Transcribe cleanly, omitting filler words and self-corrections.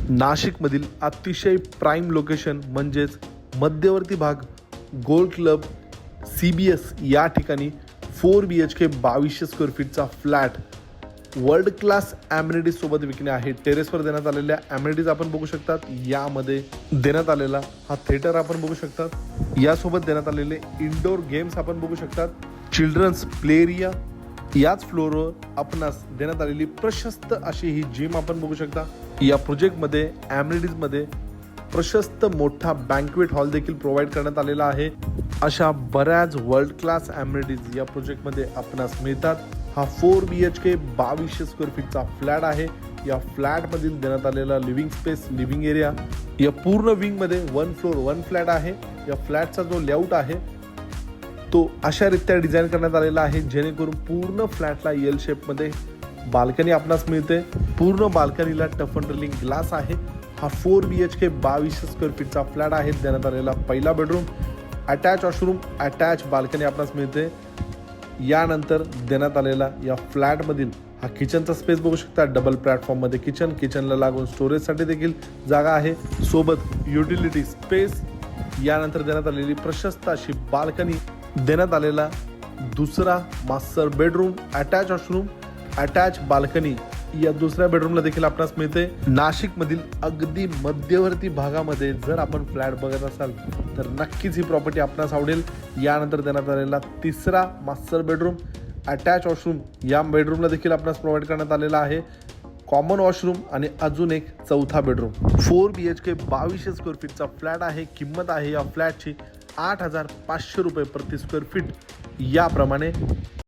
नाशिकमधील अतिशय prime location म्हणजेच मध्यवर्ती भाग गोल्ड क्लब CBS या ठिकाणी 4 BHK 2200 स्क्वेअर फीटचा फ्लॅट वर्ल्ड क्लास ॲम्युनिटीज सोबत विकणे आहे. टेरेसवर देण्यात आलेल्या ॲम्युनिटीज आपण बघू शकतात. यामध्ये देण्यात आलेला हा थिएटर आपण बघू शकतात. यासोबत देण्यात आलेले इंडोर गेम्स आपण बघू शकतात. चिल्ड्रन्स प्ले एरिया, याच फ्लोअरवर आपणास देण्यात आलेली प्रशस्त अशी ही जिम आपण बघू शकता. या प्रोजेक्टमध्ये ॲम्युनिटीजमध्ये प्रशस्त मोठा बँक्वेट हॉल देखील प्रोव्हाइड करण्यात आलेला आहे. अशा बऱ्याच वर्ल्ड क्लास ॲम्युनिटीज या प्रोजेक्टमध्ये आपणास मिळतात. हा 4 BHK 2200 स्क्वेअर फीटचा फ्लॅट आहे. या फ्लॅटमधील देण्यात आलेला लिव्हिंग स्पेस, लिव्हिंग एरिया, या पूर्ण विंगमध्ये 1 फ्लोअर 1 फ्लॅट आहे. या फ्लॅटचा जो लेआउट आहे तो अशा रीत्या डिझाईन करण्यात आलेला आहे जेणेकरून पूर्ण फ्लॅटला एल शेपमध्ये बाल्कनी आपणास मिळते. पूर्ण बाल्कनीला टफ अँड रेलिंग ग्लास आहे. हा 4 BHK 2200 स्क्वेअर फीटचा फ्लॅट आहे. देण्यात आलेला पहिला bedroom, attach washroom, attach balcony आपणास मिळते. यानंतर देण्यात आलेला या फ्लॅटमधील हा किचनचा स्पेस बघू शकता. डबल प्लॅटफॉर्ममध्ये किचनला लागून स्टोरेजसाठी देखील जागा आहे, सोबत युटिलिटी स्पेस. यानंतर देण्यात आलेली प्रशस्त अशी बाल्कनी, देण्यात आलेला दुसरा master bedroom, attach washroom, attach balcony या दुसऱ्या बेडरूमला देखील आपणास मिळते. नाशिकमधील अगदी मध्यवर्ती भागामध्ये जर आपण फ्लॅट बघत असाल तर नक्कीच ही प्रॉपर्टी आपणास आवडेल. यानंतर देण्यात आलेला तिसरा मास्टर बेडरूम, अटॅच वॉशरूम, या बेडरूमला देखील आपणास प्रोव्हाइड करण्यात आलेला आहे. कॉमन वॉशरूम आणि अजून एक चौथा बेडरूम. 4 BHK 2200 स्क्वेअर फीटचा फ्लॅट आहे. किंमत आहे या फ्लॅटची 8,500 रुपये प्रति स्क्वेअर फीट. याप्रमाणे